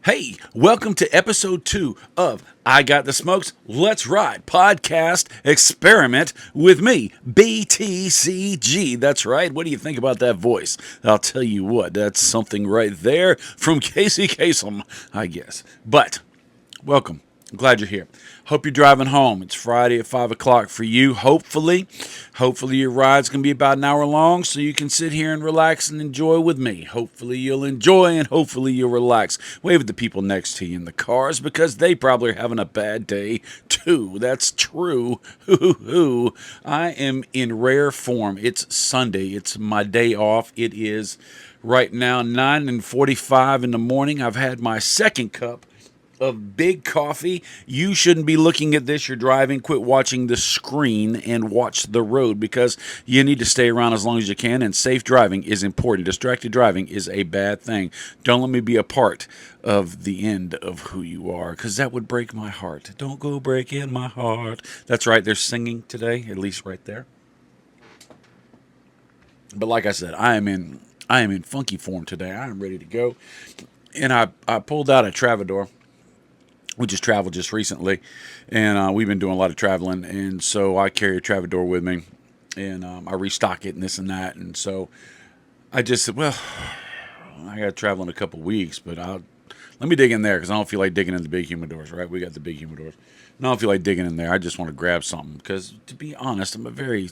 Hey, welcome to episode 2 of I Got the Smokes, Let's Ride podcast experiment with me, BTCG. That's right. What do you think about that voice? I'll tell you what, that's something right there from Casey Kasem, I guess. But welcome. I'm glad you're here. Hope you're driving home. It's Friday at 5 o'clock for you. Hopefully your ride's going to be about an hour long so you can sit here and relax and enjoy with me. Hopefully you'll enjoy and hopefully you'll relax. Wave at the people next to you in the cars because they probably are having a bad day too. That's true. I am in rare form. It's Sunday. It's my day off. It is right now 9:45 in the morning. I've had my second cup of big coffee. You shouldn't be looking at this. You're driving. Quit watching the screen and watch the road because you need to stay around as long as you can. And safe driving is important. Distracted driving is a bad thing. Don't let me be a part of the end of who you are because that would break my heart. Don't go breaking my heart. That's right. They're singing today, at least right there. But like I said, I am in funky form today. I am ready to go. And I pulled out a Travador. We just traveled just recently, and we've been doing a lot of traveling, and so I carry a Travador with me, and I restock it and this and that, and so I just said, well, I got to travel in a couple weeks, but let me dig in there because I don't feel like digging in the big humidors, right? We got the big humidors. And I don't feel like digging in there. I just want to grab something because, to be honest, I'm a very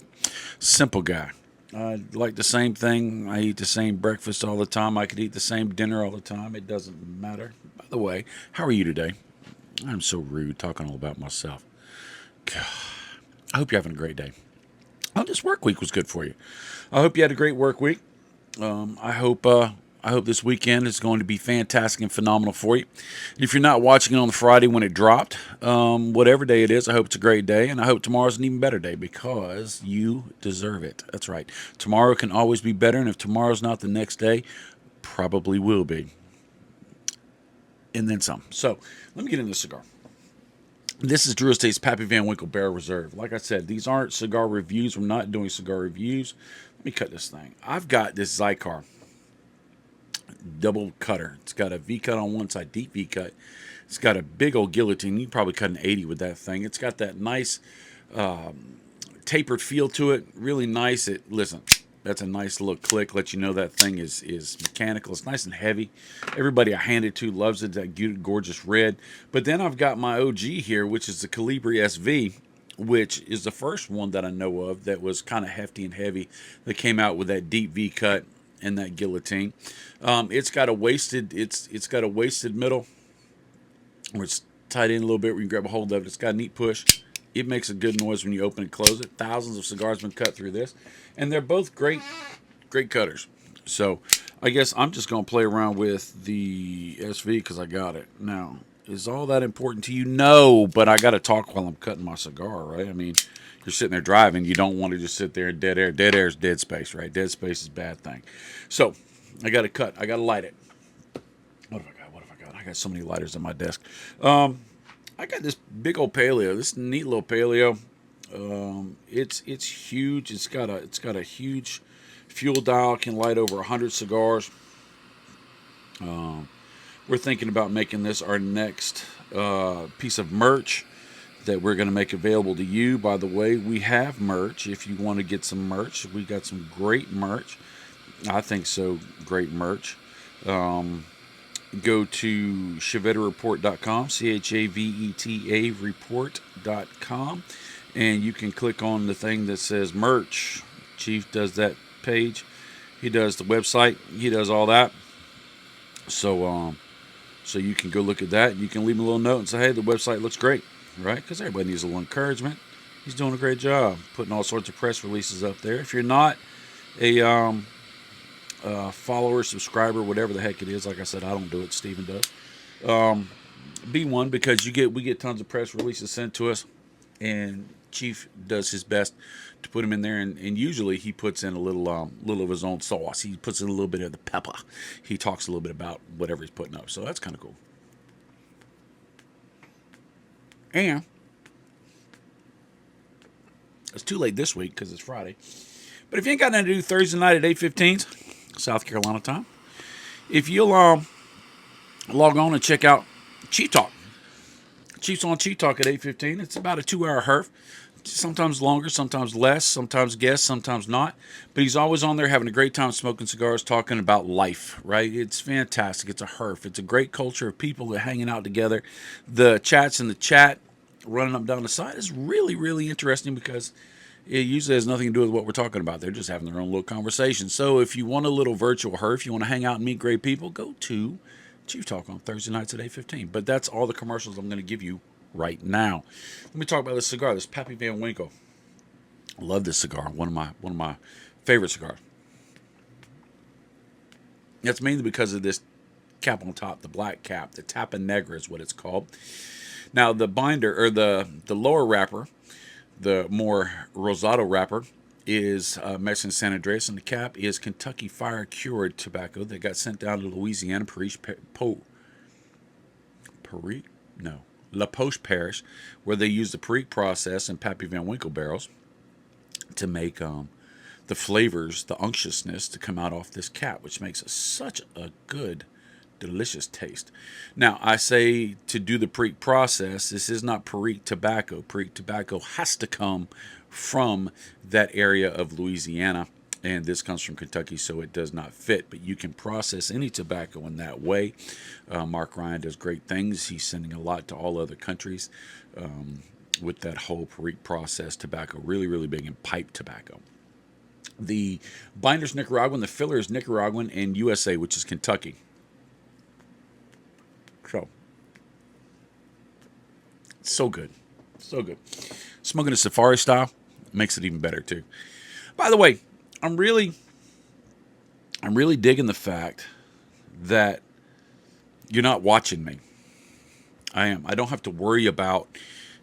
simple guy. I like the same thing. I eat the same breakfast all the time. I could eat the same dinner all the time. It doesn't matter. By the way, how are you today? I'm so rude talking all about myself. God, I hope you're having a great day. I hope this work week was good for you. I hope you had a great work week. I hope this weekend is going to be fantastic and phenomenal for you. If you're not watching it on the Friday when it dropped, whatever day it is, I hope it's a great day, and I hope tomorrow's an even better day because you deserve it. That's right. Tomorrow can always be better, and if tomorrow's not the next day, probably will be. And then some. So let me get into the cigar. This is Drew Estate's Pappy Van Winkle Barrel Reserve. Like I said, these aren't cigar reviews. We're not doing cigar reviews. Let me cut this thing. I've got this Zycar double cutter. It's got a V cut on one side, deep V cut. It's got a big old guillotine. You can probably cut an 80 with that thing. It's got that nice tapered feel to it. Really nice. Listen, that's a nice little click. Let you know that thing is mechanical. It's nice and heavy. Everybody I hand it to loves it. That gorgeous red. But then I've got my OG here, which is the Calibri SV, which is the first one that I know of that was kind of hefty and heavy. That came out with that deep V cut and that guillotine. It's got a wasted. It's got a wasted middle where it's tied in a little bit where you can grab a hold of it. It's got a neat push. It makes a good noise when you open and close it. Thousands of cigars have been cut through this. And they're both great cutters. So I guess I'm just going to play around with the SV because I got it. Now, is all that important to you? No, but I got to talk while I'm cutting my cigar, right? I mean, you're sitting there driving. You don't want to just sit there in dead air. Dead air is dead space, right? Dead space is a bad thing. So I got to cut. I got to light it. What have I got? What have I got? I got so many lighters on my desk. I got this big old paleo. This neat little paleo. It's huge. It's got a huge fuel dial. Can light over 100 cigars. We're thinking about making this our next piece of merch that we're going to make available to you. By the way, we have merch. If you want to get some merch, we got some great merch. I think so. Great merch. Go to chevetareport.com, CHAVETA report.com, and you can click on the thing that says merch. Chief does that page. He does the website. He does all that. So you can go look at that. You can leave him a little note and say, hey, the website looks great, right? Because everybody needs a little encouragement. He's doing a great job putting all sorts of press releases up there. If you're not a follower, subscriber, whatever the heck it is. Like I said, I don't do it. Steven does. Be one because we get tons of press releases sent to us, and Chief does his best to put them in there. And usually he puts in a little of his own sauce. He puts in a little bit of the pepper. He talks a little bit about whatever he's putting up. So that's kind of cool. And it's too late this week because it's Friday. But if you ain't got nothing to do Thursday night at 8:15 South Carolina time, if you'll log on and check out Chief Talk. Chief's on Chief Talk at 8:15. It's about a 2-hour herf. Sometimes longer, sometimes less, sometimes guests, sometimes not. But he's always on there having a great time smoking cigars, talking about life, right? It's fantastic. It's a herf. It's a great culture of people hanging out together. The chats in the chat running up down the side is really, really interesting because it usually has nothing to do with what we're talking about. They're just having their own little conversation. So if you want a little virtual herf, you want to hang out and meet great people, go to Chief Talk on Thursday nights at 8:15. But that's all the commercials I'm going to give you right now. Let me talk about this cigar, this Pappy Van Winkle. I love this cigar. One of my favorite cigars. That's mainly because of this cap on top, the black cap, the Tapa Negra is what it's called. Now the binder or the lower wrapper, the more rosado wrapper, is Mexican San Andreas, and the cap is Kentucky Fire Cured tobacco that got sent down to Louisiana, La Poche Parish, where they use the Perique process and Pappy Van Winkle barrels to make the flavors, the unctuousness to come out off this cap, which makes such a good, delicious taste. Now, I say to do the Perique process, this is not Perique tobacco. Perique tobacco has to come from that area of Louisiana, and this comes from Kentucky, so it does not fit. But you can process any tobacco in that way. Mark Ryan does great things. He's sending a lot to all other countries with that whole Perique process tobacco, really, really big in pipe tobacco. The binder's Nicaraguan, the filler is Nicaraguan, and USA, which is Kentucky. So good. So good. Smoking a safari style makes it even better too. By the way, I'm really digging the fact that you're not watching me. I am. I don't have to worry about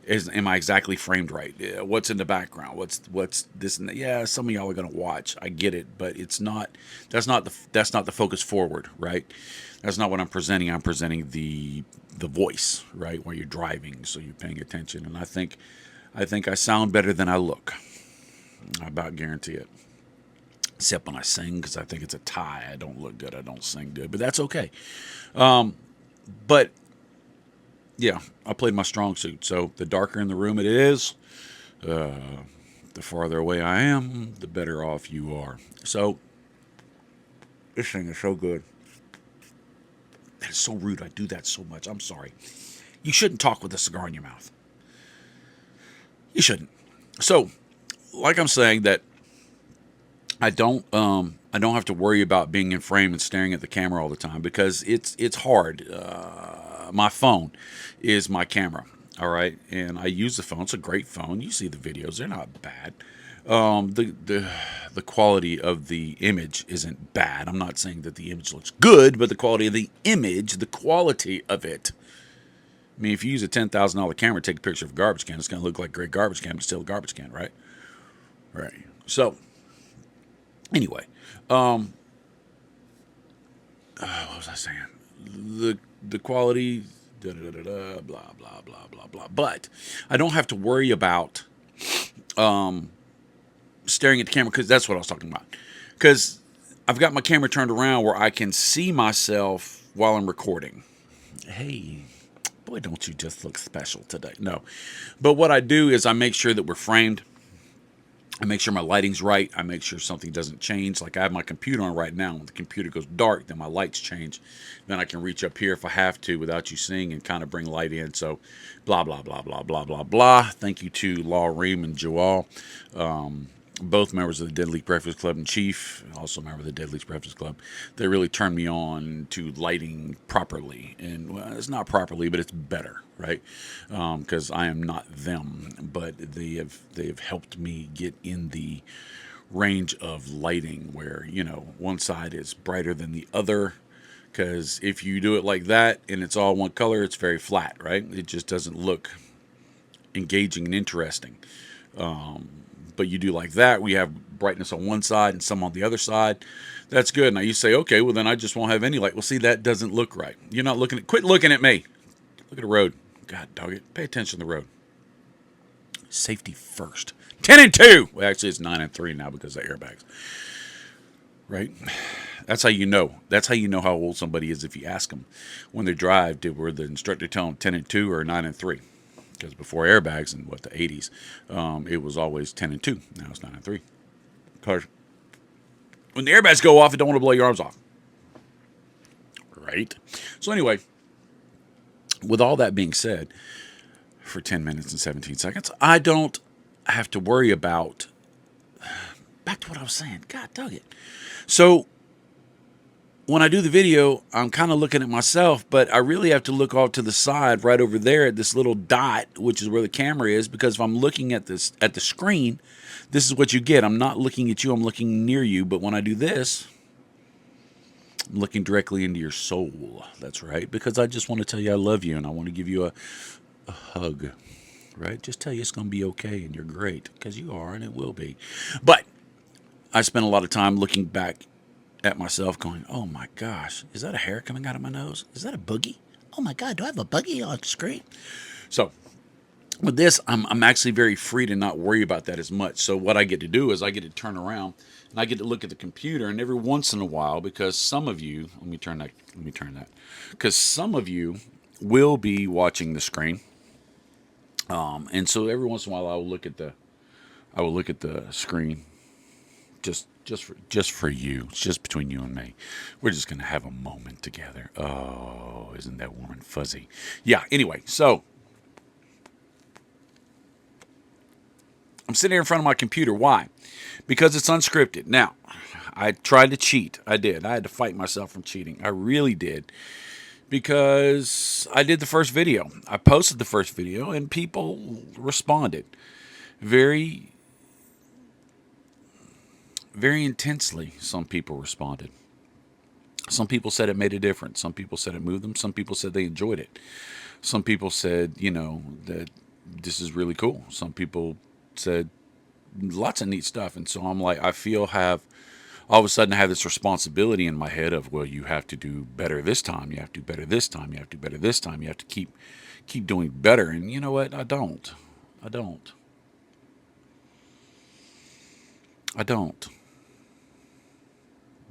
am I exactly framed right? What's in the background? What's this and that? Yeah, some of y'all are gonna watch. I get it, but it's not. That's not the focus forward, right? That's not what I'm presenting. I'm presenting the voice, right? While you're driving, so you're paying attention. And I think I sound better than I look. I about guarantee it. Except when I sing, because I think it's a tie. I don't look good. I don't sing good, but that's okay. But yeah, I played my strong suit. So the darker in the room it is, the farther away I am, the better off you are. So this thing is so good. That is so rude. I do that so much. I'm sorry. You shouldn't talk with a cigar in your mouth. You shouldn't. So, like I'm saying, that I don't have to worry about being in frame and staring at the camera all the time because it's hard. My phone is my camera, all right, and I use the phone. It's a great phone. You see the videos; they're not bad. The quality of the image isn't bad. I'm not saying that the image looks good, but the quality of the image, the quality of it. I mean, if you use a $10,000 camera, take a picture of a garbage can, it's going to look like a great garbage can, but still a garbage can, right? Right. So, anyway, what was I saying? The quality, blah blah blah blah blah. But I don't have to worry about staring at the camera because that's what I was talking about. Because I've got my camera turned around where I can see myself while I'm recording. Hey, boy, don't you just look special today? No, but what I do is I make sure that we're framed. I make sure my lighting's right. I make sure something doesn't change. Like I have my computer on right now. When the computer goes dark, then my lights change. Then I can reach up here if I have to without you seeing and kind of bring light in. So blah, blah, blah, blah, blah, blah, blah. Thank you to Law Ream and Joel. Both members of the Dead Leaf Breakfast Club and Chief, also a member of the Dead Leaf Breakfast Club. They really turned me on to lighting properly. And well, it's not properly, but it's better, right? Because I am not them, but they have helped me get in the range of lighting where, you know, one side is brighter than the other. Because if you do it like that and it's all one color, it's very flat, right? It just doesn't look engaging and interesting. But you do like that, we have brightness on one side and some on the other side. That's good. Now you say, okay, well then I just won't have any light. Well, see, that doesn't look right. You're not looking at, quit looking at me. Look at the road. God dog it. Pay attention to the road. Safety first. 10 and 2. Well, actually it's 9 and 3 now because of airbags. right? That's how you know. That's how you know how old somebody is if you ask them when they drive. Were the instructor tell them 10 and 2 or 9 and 3? Because before airbags in the 80s, it was always 10 and 2. Now it's 9 and 3. Because when the airbags go off, you don't want to blow your arms off, right? So anyway, with all that being said, for 10 minutes and 17 seconds, I don't have to worry about. Back to what I was saying. God dug it. So when I do the video, I'm kind of looking at myself, but I really have to look off to the side right over there at this little dot, which is where the camera is, because if I'm looking at this at the screen, this is what you get. I'm not looking at you, I'm looking near you, but when I do this, I'm looking directly into your soul. That's right, because I just want to tell you I love you and I want to give you a hug, right? Just tell you it's going to be okay and you're great, because you are and it will be. But I spent a lot of time looking back at myself going, oh my gosh, is that a hair coming out of my nose? Is that a boogie? Oh my God, do I have a boogie on the screen? So with this, I'm actually very free to not worry about that as much. So what I get to do is I get to turn around and I get to look at the computer, and every once in a while, because some of you, let me turn that, because some of you will be watching the screen. And so every once in a while I will look at the screen just for you. It's just between you and me. We're just going to have a moment together. Oh, isn't that warm and fuzzy? Yeah, anyway, so I'm sitting here in front of my computer. Why? Because it's unscripted. Now, I tried to cheat. I did. I had to fight myself from cheating. I really did. Because I did the first video. I posted the first video and people responded very, very intensely. Some people responded. Some people said it made a difference. Some people said it moved them. Some people said they enjoyed it. Some people said, that this is really cool. Some people said lots of neat stuff. And so I'm like, all of a sudden I have this responsibility in my head of, well, you have to do better this time. You have to do better this time. You have to do better this time. You have to keep doing better. And you know what? I don't.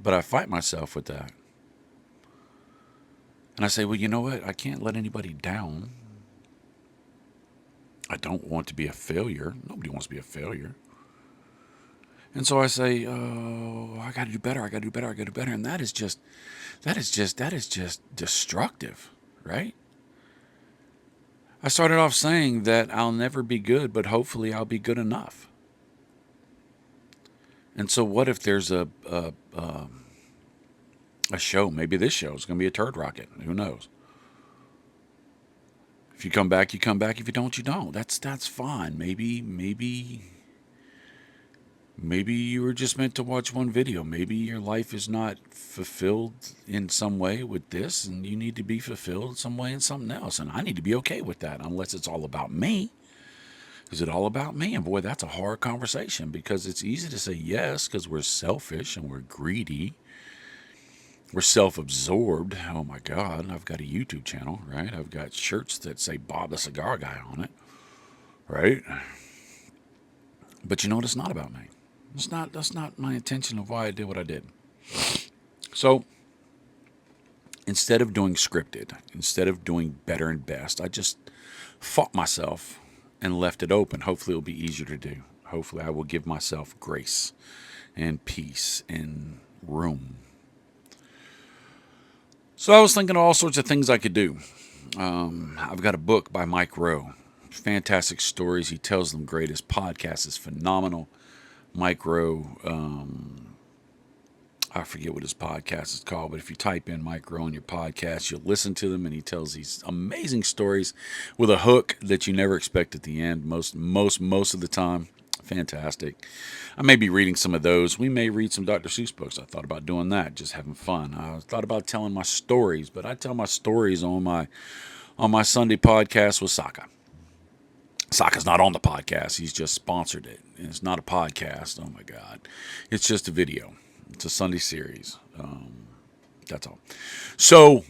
But I fight myself with that. And I say, well, you know what? I can't let anybody down. I don't want to be a failure. Nobody wants to be a failure. And so I say, oh, I got to do better. I got to do better. I got to do better. And that is just destructive, right? I started off saying that I'll never be good, but hopefully I'll be good enough. And so what if there's a show? Maybe this show is going to be a turd rocket. Who knows? If you come back, you come back. If you don't, you don't. That's fine. Maybe you were just meant to watch one video. Maybe your life is not fulfilled in some way with this, and you need to be fulfilled in some way in something else. And I need to be okay with that, unless it's all about me. Is it all about me? And boy, that's a hard conversation, because it's easy to say yes because we're selfish and we're greedy. We're self-absorbed. Oh my God, I've got a YouTube channel, right? I've got shirts that say Bob the Cigar Guy on it, right? But you know what? It's not about me. That's not my intention of why I did what I did. So instead of doing scripted, instead of doing better and best, I just fought myself and left it open. Hopefully it'll be easier to do. Hopefully I will give myself grace and peace and room. So I was thinking of all sorts of things I could do. I've got a book by Mike Rowe. Fantastic stories. He tells them great. His podcast is phenomenal. Mike Rowe, I forget what his podcast is called, but if you type in Mike Rowe in your podcast, you'll listen to them, and he tells these amazing stories with a hook that you never expect at the end. Most of the time, fantastic. I may be reading some of those. We may read some Dr. Seuss books. I thought about doing that, just having fun. I thought about telling my stories, but I tell my stories on my Sunday podcast with Saka. Saka's not on the podcast. He's just sponsored it. And it's not a podcast. Oh, my God. It's just a video. It's a Sunday series. That's all. So,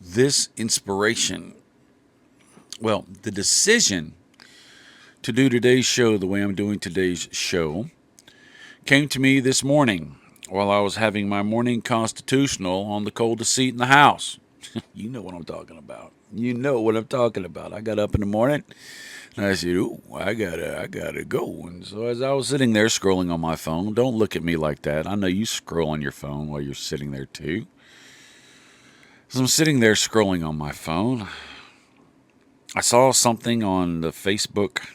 this inspiration, well, the decision to do today's show the way I'm doing today's show came to me this morning while I was having my morning constitutional on the coldest seat in the house. You know what I'm talking about. You know what I'm talking about. I got up in the morning and I said, "Ooh, I gotta go." And so as I was sitting there scrolling on my phone, don't look at me like that. I know you scroll on your phone while you're sitting there too. So I'm sitting there scrolling on my phone. I saw something on the Facebook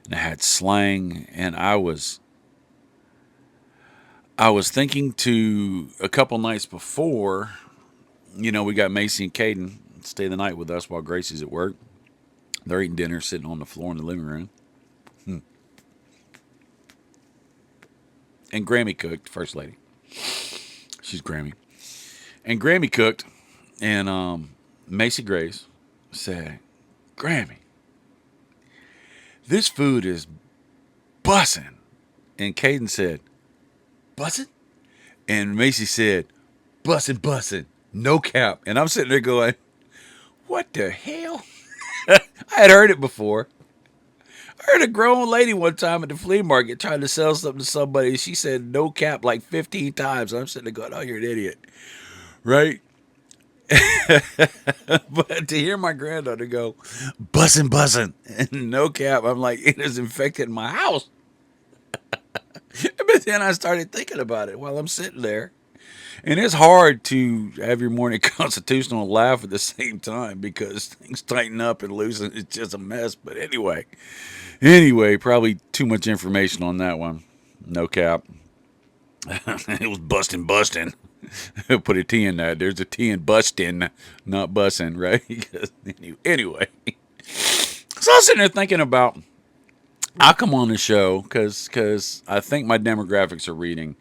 and it had slang, and I was thinking to a couple nights before, we got Macy and Caden stay the night with us while Gracie's at work. They're eating dinner, sitting on the floor in the living room. And Grammy cooked, First Lady. She's Grammy. And Grammy cooked, and Macy Grace said, "Grammy, this food is bussin'." And Caden said, "Bussin'?" And Macy said, "Bussin', bussin', no cap." And I'm sitting there going, what the hell? I had heard it before. I heard a grown lady one time at the flea market trying to sell something to somebody. She said no cap like 15 times. I'm sitting there going, oh, you're an idiot. Right? But to hear my granddaughter go, bussin', bussin', and no cap, I'm like, it is infected my house. But then I started thinking about it while I'm sitting there. And it's hard to have your morning constitutional and laugh at the same time because things tighten up and loosen. It's just a mess. But anyway, probably too much information on that one. No cap. It was bustin'. Put a T in that. There's a T in bustin', not bussin', right? Anyway. So I was sitting there thinking about, I'll come on the show because I think my demographics are reading.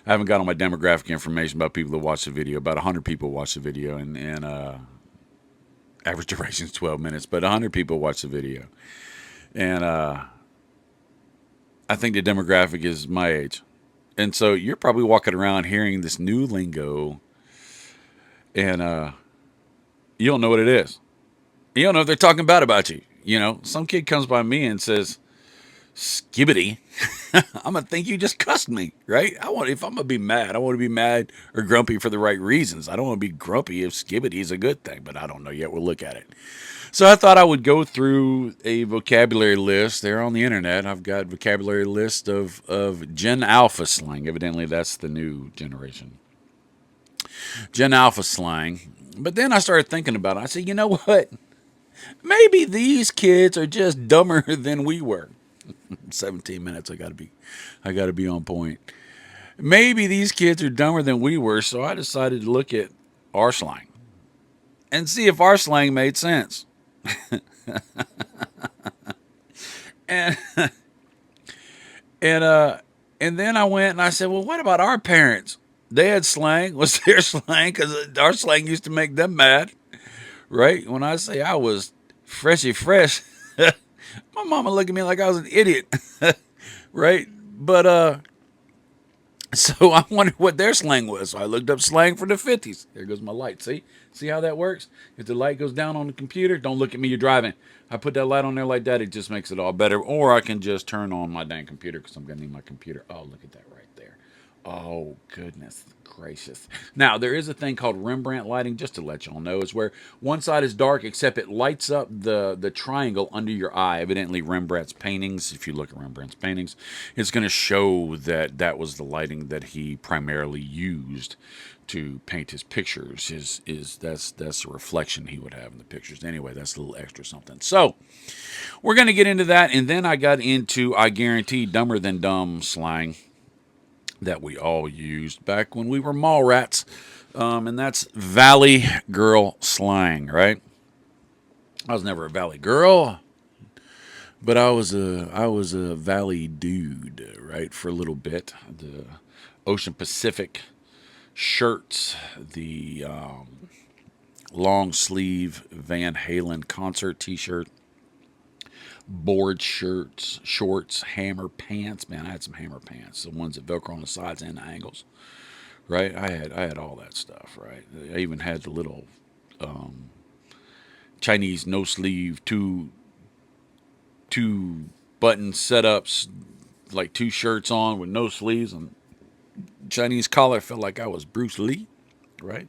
I haven't got all my demographic information about people that watch the video. About 100 people watch the video, and average duration is 12 minutes, but 100 people watch the video. And I think the demographic is my age. And so you're probably walking around hearing this new lingo, and you don't know what it is. You don't know if they're talking bad about you. Some kid comes by me and says, "Skibbity," I'm gonna think you just cussed me, right? If I'm gonna be mad, I want to be mad or grumpy for the right reasons. I don't want to be grumpy if skibbity is a good thing, but I don't know yet. We'll look at it. So I thought I would go through a vocabulary list there on the internet. I've got vocabulary list of Gen Alpha slang. Evidently, that's the new generation. Gen Alpha slang. But then I started thinking about it. I said, you know what? Maybe these kids are just dumber than we were. 17 minutes. I gotta be on point. Maybe these kids are dumber than we were, so I decided to look at our slang and see if our slang made sense. and and and then I went and I said, well, what about our parents? They had slang. What's their slang? Because our slang used to make them mad, right? When I say I was freshy fresh, my mama looked at me like I was an idiot, right? But so I wondered what their slang was. So I looked up slang for the 50s. There goes my light. See how that works? If the light goes down on the computer, don't look at me. You're driving. I put that light on there like that. It just makes it all better. Or I can just turn on my dang computer because I'm gonna need my computer. Oh, look at that right there. Oh, goodness gracious. Now, there is a thing called Rembrandt lighting, just to let y'all know, is where one side is dark, except it lights up the triangle under your eye. Evidently, Rembrandt's paintings, if you look at Rembrandt's paintings, it's going to show that that was the lighting that he primarily used to paint his pictures. That's the reflection he would have in the pictures. Anyway, that's a little extra something. So, we're going to get into that, and then I got into, I guarantee, dumber than dumb slang that we all used back when we were mall rats, and that's Valley Girl slang, right? I was never a Valley Girl, but I was a Valley dude, right, for a little bit. The Ocean Pacific shirts, the long sleeve Van Halen concert T-shirt, board shirts, shorts, hammer pants. Man, I had some hammer pants, the ones that Velcro on the sides and the angles. Right, I had all that stuff. Right, I even had the little Chinese no sleeve two button setups like 2 shirts on with no sleeves and Chinese collar. I felt like I was Bruce Lee, right?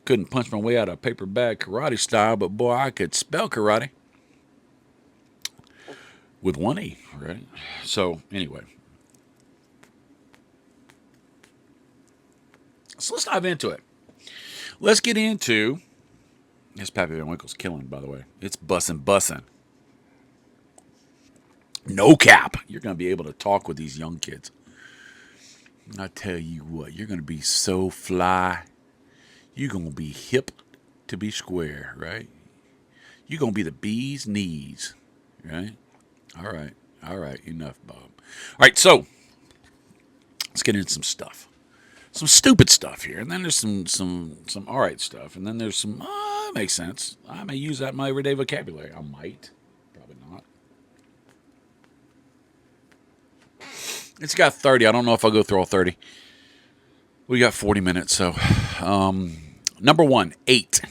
Couldn't punch my way out of paper bag karate style, but boy, I could spell karate with one E, right? So anyway, so let's dive into it. Let's get into this. Pappy Van Winkle's killing, by the way. It's bussin'. No cap. You're going to be able to talk with these young kids. I tell you what, you're going to be so fly. You're going to be hip to be square, right? You're going to be the bee's knees, right? All right, enough, Bob. All right, so let's get into some stuff. Some stupid stuff here, and then there's some all right stuff, and then there's some, that makes sense. I may use that in my everyday vocabulary. I might. Probably not. It's got 30. I don't know if I'll go through all 30. We got 40 minutes, so. Number 1, 8.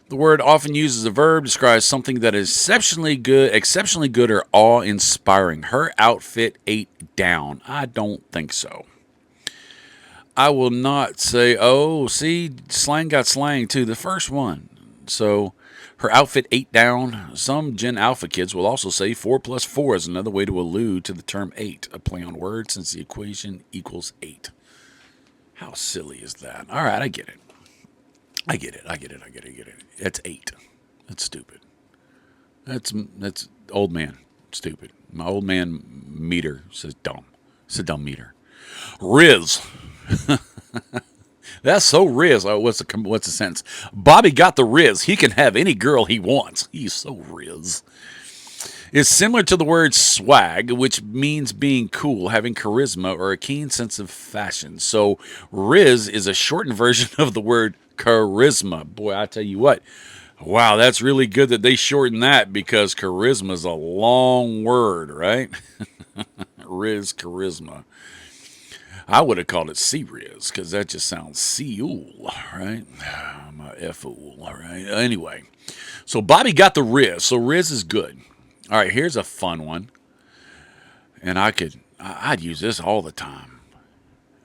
The word often used as a verb describes something that is exceptionally good or awe-inspiring. Her outfit 8 down. I don't think so. I will not say, oh, see, slang got slang too. The first one. So her outfit 8 down. Some Gen Alpha kids will also say 4 plus 4 is another way to allude to the term 8, a play on words since the equation equals 8. How silly is that? All right, I get it. I get it. That's 8. That's stupid. That's old man stupid. My old man meter says dumb. It's a dumb meter. Riz. That's so Riz. Oh, what's the sentence? Bobby got the Riz. He can have any girl he wants. He's so Riz. It's similar to the word swag, which means being cool, having charisma, or a keen sense of fashion. So Riz is a shortened version of the word charisma. Boy, I tell you what. Wow, that's really good that they shortened that because charisma is a long word, right? Riz, charisma. I would have called it C-Riz because that just sounds C-ool, right? I'm a F-ool, all right? Anyway, so Bobby got the Riz, so Riz is good. All right, here's a fun one, and I'd use this all the time.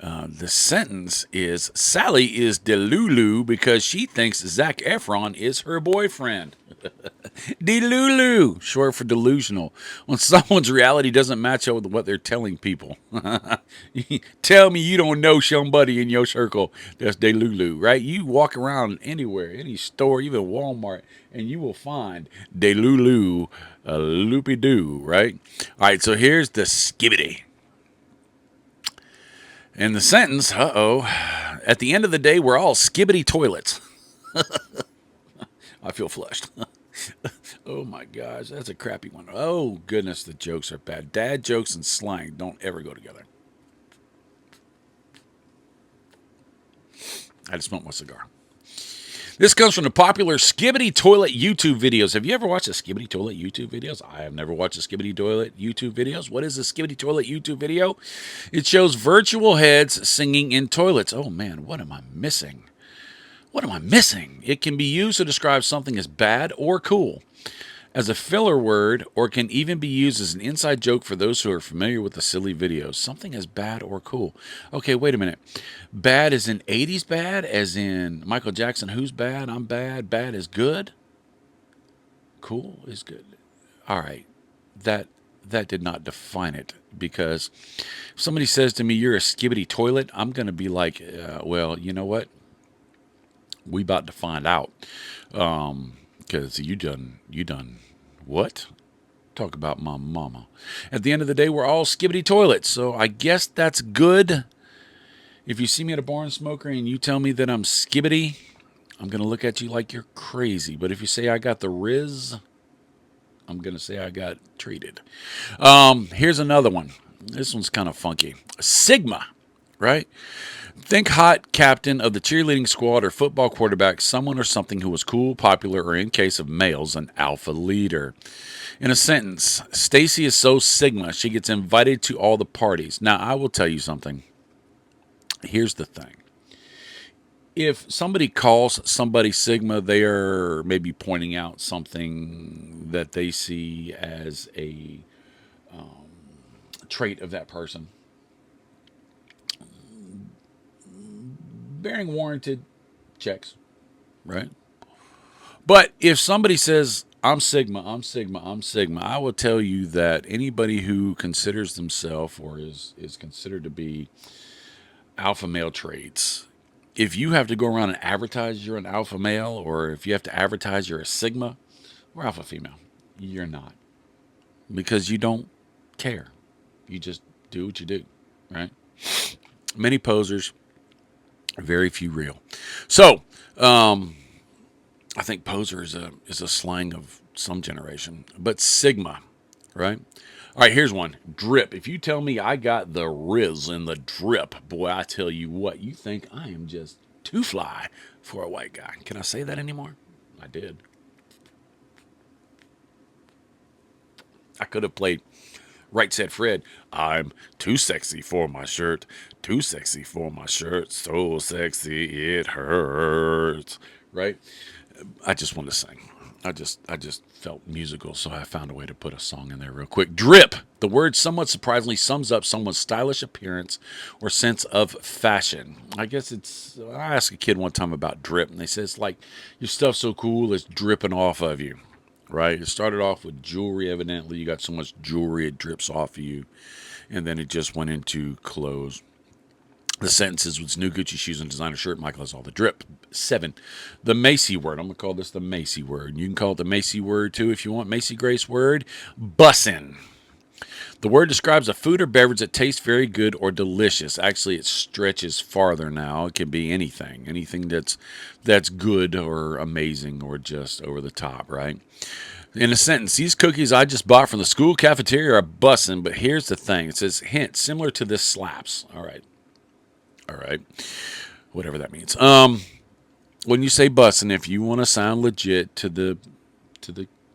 The sentence is, Sally is delulu because she thinks Zac Efron is her boyfriend. Delulu, short for delusional. When someone's reality doesn't match up with what they're telling people. Tell me you don't know somebody in your circle that's delulu, right? You walk around anywhere, any store, even Walmart, and you will find delulu, loopy-doo, right? All right, so here's the skibbity. And the sentence, at the end of the day, we're all skibbity toilets. I feel flushed. Oh my gosh, that's a crappy one. Oh goodness, the jokes are bad. Dad jokes and slang don't ever go together. I just smoked my cigar. This comes from the popular Skibbity Toilet YouTube videos. Have you ever watched the Skibbity Toilet YouTube videos? I have never watched the Skibbity Toilet YouTube videos. What is a Skibbity Toilet YouTube video? It shows virtual heads singing in toilets. Oh man, what am I missing? What am I missing? It can be used to describe something as bad or cool, as a filler word, or can even be used as an inside joke for those who are familiar with the silly videos. Something as bad or cool. Okay, wait a minute. Bad is in 80s bad, as in Michael Jackson, who's bad? I'm bad. Bad is good. Cool is good. All right. That did not define it, because if somebody says to me, you're a skibbity toilet, I'm going to be like, well, you know what? We about to find out. Because you done what? Talk about my mama. At the end of the day, we're all skibbity toilets. So I guess that's good. If you see me at a bar and smoker and you tell me that I'm skibbity, I'm going to look at you like you're crazy. But if you say I got the Riz, I'm going to say I got treated. Here's another one. This one's kind of funky. Sigma, right? Think hot captain of the cheerleading squad or football quarterback, someone or something who was cool, popular, or in case of males, an alpha leader. In a sentence, Stacy is so Sigma, she gets invited to all the parties. Now, I will tell you something. Here's the thing. If somebody calls somebody Sigma, they are maybe pointing out something that they see as a trait of that person. Bearing warranted checks, right? But if somebody says, I'm Sigma, I'm Sigma, I'm Sigma, I will tell you that anybody who considers themselves or is considered to be alpha male traits, if you have to go around and advertise you're an alpha male, or if you have to advertise you're a Sigma or alpha female, you're not. Because you don't care. You just do what you do, right? Many posers, very few real. So, I think poser is a slang of some generation, but Sigma, right? All right, here's one. Drip. If you tell me I got the riz and the drip, boy, I tell you what, you think I am just too fly for a white guy. Can I say that anymore? I did. I could have played Right Said Fred. I'm too sexy for my shirt. Too sexy for my shirt. So sexy it hurts. Right? I just wanted to sing. I just felt musical, so I found a way to put a song in there real quick. Drip. The word somewhat surprisingly sums up someone's stylish appearance or sense of fashion. I guess it's. I asked a kid one time about drip, and they said it's like your stuff's so cool it's dripping off of you. Right? It started off with jewelry. Evidently, you got so much jewelry it drips off of you, and then it just went into clothes. The sentences was new Gucci shoes and designer shirt. Michael has all the drip. 7. The Macy word. I'm going to call this the Macy word. You can call it the Macy word too if you want. Macy Grace word. Bussin'. The word describes a food or beverage that tastes very good or delicious. Actually, it stretches farther now. It can be anything. Anything that's good or amazing or just over the top, right? In a sentence, these cookies I just bought from the school cafeteria are bussin', but here's the thing. It says, hint, similar to this slaps. All right. All right. Whatever that means. When you say bussin', if you want to sound legit to the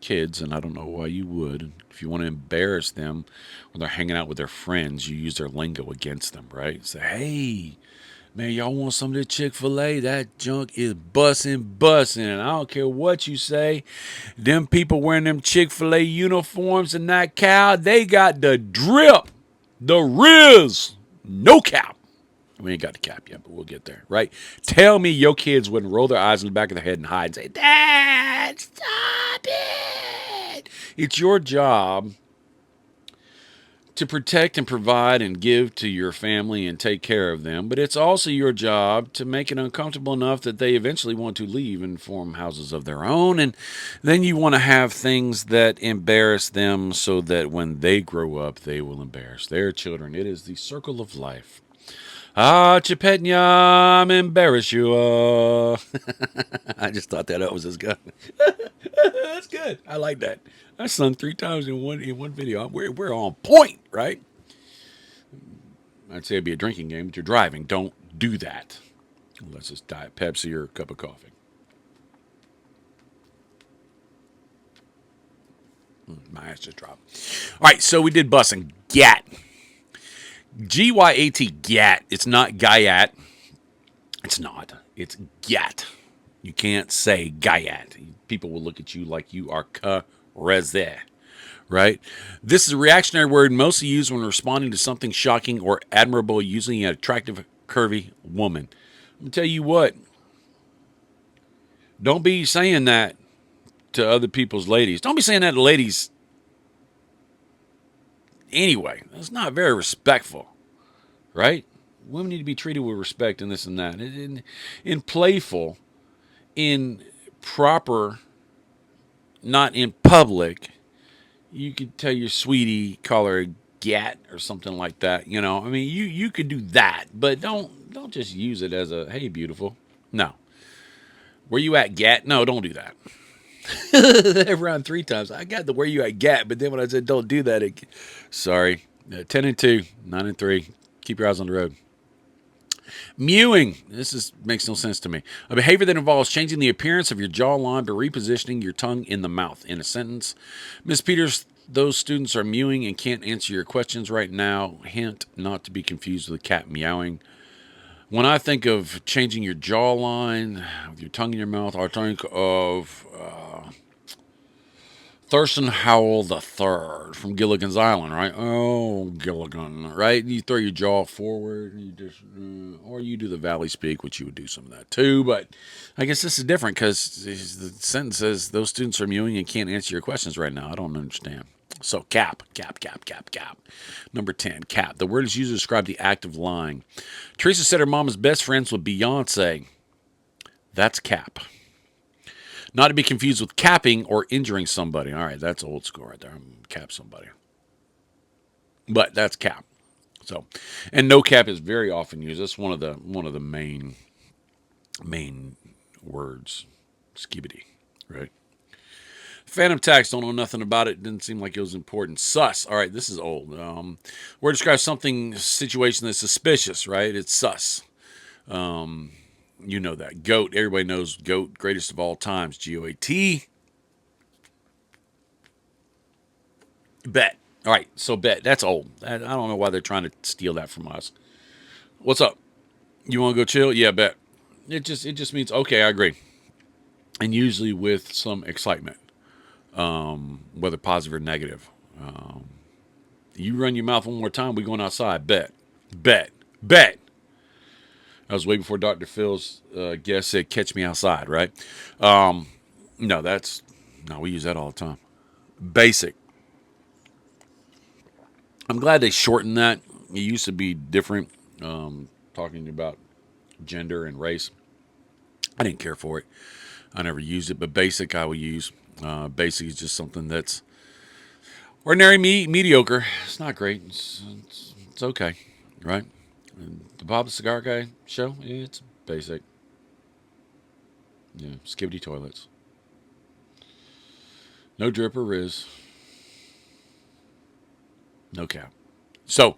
kids, and I don't know why you would, if you want to embarrass them when they're hanging out with their friends, you use their lingo against them, right? Say, hey, man, y'all want some of the Chick-fil-A? That junk is bussin', bussin'. And I don't care what you say. Them people wearing them Chick-fil-A uniforms and that cow, they got the drip, the riz, no cap. We ain't got the cap yet, but we'll get there, right? Tell me your kids wouldn't roll their eyes in the back of their head and hide and say, Dad, stop it. It's your job to protect and provide and give to your family and take care of them, but it's also your job to make it uncomfortable enough that they eventually want to leave and form houses of their own, and then you want to have things that embarrass them so that when they grow up, they will embarrass their children. It is the circle of life. Ah, Chipetnya, I'm embarrass you. I just thought that was as good. That's good. I like that. I sung 3 times in one video. We're on point, right? I'd say it'd be a drinking game, but you're driving. Don't do that. Unless it's Diet Pepsi or a cup of coffee. My ass just dropped. All right, so we did bussing. Gat. G-Y-A-T, gat. It's not gayat. It's not. It's gat. You can't say gayat. People will look at you like you are kareze, right? This is a reactionary word mostly used when responding to something shocking or admirable, using an attractive, curvy woman. I'm going to tell you what. Don't be saying that to other people's ladies. Don't be saying that to ladies anyway. That's not very respectful. Right? Women need to be treated with respect and this and that. In playful, in proper, not in public, you could tell your sweetie, call her a gat or something like that. You know, I mean, you could do that, but don't just use it as a, hey, beautiful. No. Where you at, gat? No, don't do that. Around 3 times. I got the where you at, gat, but then when I said don't do that, sorry. 10 and 2, 9 and 3. Keep your eyes on the road. Mewing. Makes no sense to me. A behavior that involves changing the appearance of your jawline by repositioning your tongue in the mouth. In a sentence, Miss Peters, those students are mewing and can't answer your questions right now. Hint, not to be confused with a cat meowing. When I think of changing your jawline with your tongue in your mouth, I think of Thurston Howell the Third from Gilligan's Island, right? Oh, Gilligan, right? You throw your jaw forward, you just, or you do the valley speak, which you would do some of that too. But I guess this is different because the sentence says those students are mewing and can't answer your questions right now. I don't understand. So cap, cap, cap, cap, cap. Number 10, cap. The word is used to describe the act of lying. Teresa said her mom is best friends with Beyonce. That's cap. Not to be confused with capping or injuring somebody. All right, that's old school right there. I'm cap somebody. But that's cap. So, and no cap is very often used. That's one of the main words. Skibbity, right? Phantom tax, don't know nothing about it. Didn't seem like it was important. Sus. All right, this is old. Word describes something, situation that's suspicious, right? It's sus. You know that. Goat. Everybody knows goat. Greatest of all times. GOAT. Bet. All right, so bet. That's old. I don't know why they're trying to steal that from us. What's up? You want to go chill? Yeah, bet. It just means okay. I agree, and usually with some excitement, whether positive or negative. You run your mouth one more time, we going outside. Bet, bet, bet. That was way before Dr. Phil's guest said, "Catch me outside." Right? No, we use that all the time. Basic. I'm glad they shortened that. It used to be different, talking about gender and race. I didn't care for it. I never used it, but basic I will use. Basic is just something that's ordinary, mediocre. It's not great. It's okay, right? And the Bob the Cigar Guy show, yeah, it's basic. Yeah, skibidi toilets. No drip or riz. No cap. So,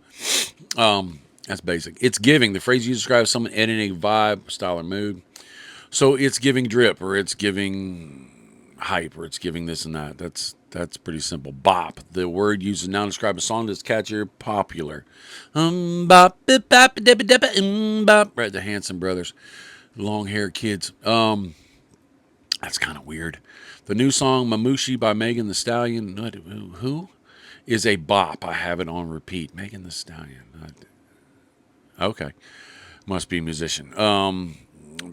that's basic. It's giving. The phrase you describe someone editing a vibe, style, or mood. So it's giving drip, or it's giving hype, or it's giving this and that. That's pretty simple. Bop. The word used to now describe a song that's catchy or popular. Bop, bop, bop, dip, dip, bop. Right, the Hanson brothers, long hair kids. That's kind of weird. The new song "Mamushi" by Megan the Stallion. Who is a bop? I have it on repeat. Megan the Stallion. Okay, must be a musician.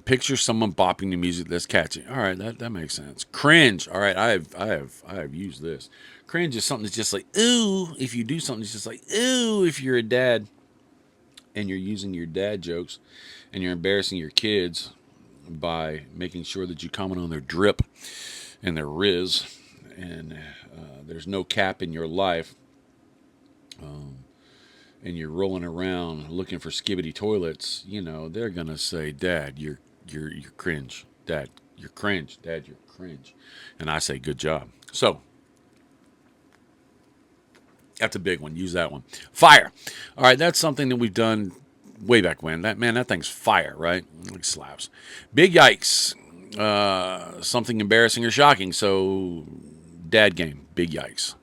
Picture someone bopping to music that's catchy. All right, that makes sense. Cringe. All right, I have used this. Cringe is something that's just like ooh. If you do something, it's just like ooh. If you're a dad and you're using your dad jokes and you're embarrassing your kids by making sure that you comment on their drip and their riz, and there's no cap in your life, and you're rolling around looking for skibbity toilets, they're gonna say, "Dad, you're cringe. Dad, you're cringe. Dad, you're cringe." And I say, "Good job." So that's a big one. Use that one. Fire. All right, that's something that we've done way back when. That thing's fire, right? Like slaps. Big yikes. Something embarrassing or shocking. So, dad game. Big yikes.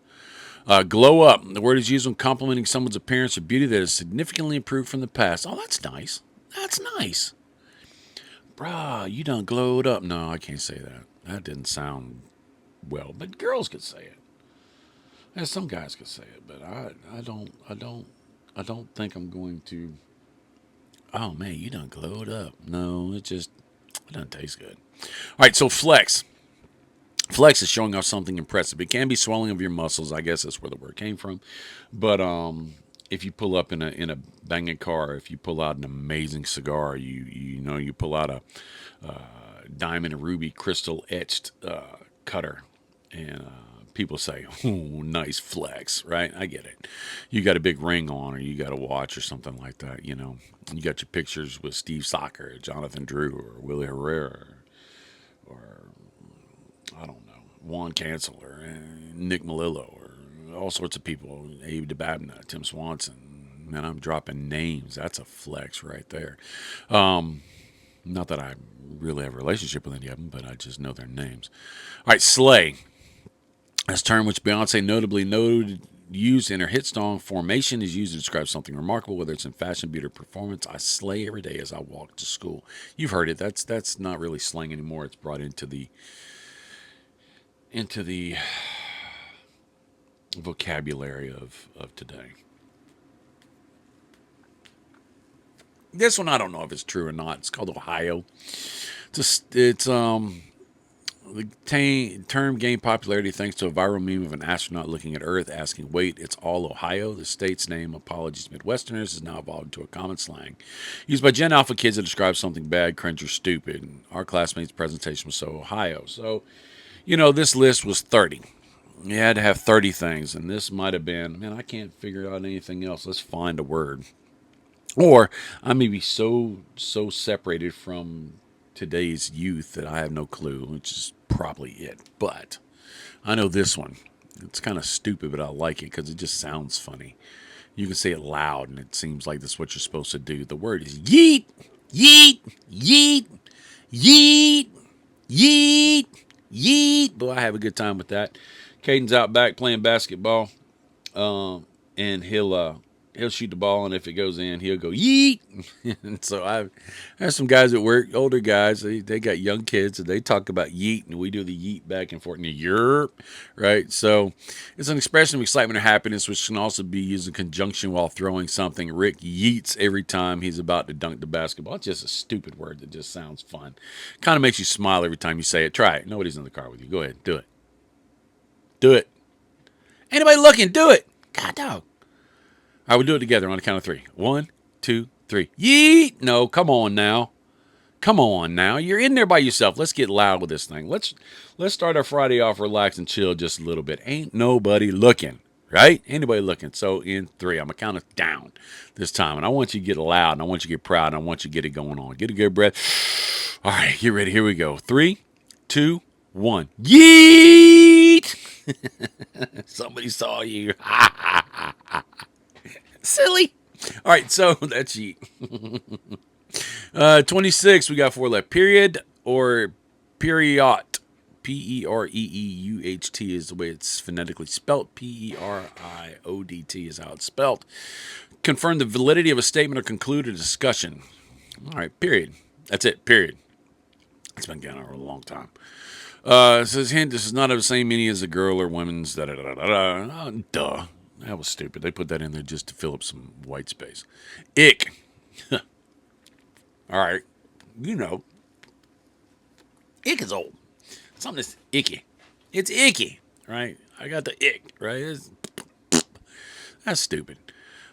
Glow up. The word is used when complimenting someone's appearance or beauty that has significantly improved from the past. Oh, that's nice. That's nice. Bruh, you done glowed up. No, I can't say that. That didn't sound well, but girls could say it. Yeah, some guys could say it, but I don't think I'm going to. Oh man, you done glowed up. No, it doesn't taste good. All right, so flex. Flex is showing off something impressive. It can be swelling of your muscles. I guess that's where the word came from. But if you pull up in a banging car, if you pull out an amazing cigar, you pull out a diamond and ruby crystal etched cutter, and people say, "Ooh, nice flex," right? I get it. You got a big ring on, or you got a watch, or something like that. You got your pictures with Steve Soccer, Jonathan Drew, or Willie Herrera, or I don't know, Juan Cancel, or Nick Melillo, or all sorts of people, Abe DeBabna, Tim Swanson. Man, I'm dropping names. That's a flex right there. Not that I really have a relationship with any of them, but I just know their names. All right, slay. This term, which Beyonce notably used in her hit song "Formation," is used to describe something remarkable, whether it's in fashion, beauty, or performance. I slay every day as I walk to school. You've heard it. That's not really slang anymore. It's brought into the vocabulary of today. This one I don't know if it's true or not. It's called Ohio. It's the term gained popularity thanks to a viral meme of an astronaut looking at Earth asking, "Wait, it's all Ohio?" The state's name, apologies Midwesterners, is now evolved into a common slang used by Gen Alpha kids to describe something bad, cringe, or stupid. And our classmate's presentation was so Ohio. So, this list was 30. You had to have 30 things, and this might have been, man, I can't figure out anything else. Let's find a word. Or I may be so separated from today's youth that I have no clue, which is probably it. But I know this one. It's kind of stupid, but I like it because it just sounds funny. You can say it loud, and it seems like that's what you're supposed to do. The word is yeet, yeet, yeet, yeet, yeet, yeet. Boy, I have a good time with that. Caden's out back playing basketball, and he'll shoot the ball, and if it goes in, he'll go yeet. And so I have some guys at work, older guys. They got young kids, and they talk about yeet, and we do the yeet back and forth, and the yerp, right? So it's an expression of excitement or happiness, which can also be used in conjunction while throwing something. Rick yeets every time he's about to dunk the basketball. It's just a stupid word that just sounds fun. Kind of makes you smile every time you say it. Try it. Nobody's in the car with you. Go ahead, do it. Do it. Anybody looking? Do it. God dog. I will do it together on the count of three. 1, 2, 3. Yeet! No, come on now. Come on now. You're in there by yourself. Let's get loud with this thing. Let's start our Friday off relax and chill just a little bit. Ain't nobody looking, right? Anybody looking. So in 3, I'm going to count it down this time. And I want you to get loud, and I want you to get proud, and I want you to get it going on. Get a good breath. All right, get ready. Here we go. 3, 2, 1. Yeet! Somebody saw you. Silly. All right, so that's yeet. 26, we got 4 left. Period or period. Pereeuht is the way it's phonetically spelt. Period is how it's spelled. Confirm the validity of a statement or conclude a discussion. All right, period. That's it, period. It's been going on for a long time. It says, hint, this is not of the same meaning as a girl or women's. Da, da, da, da, da. Duh. That was stupid. They put that in there just to fill up some white space. Ick. All right. Ick is old. Something that's icky. It's icky, right? I got the ick, right? That's stupid.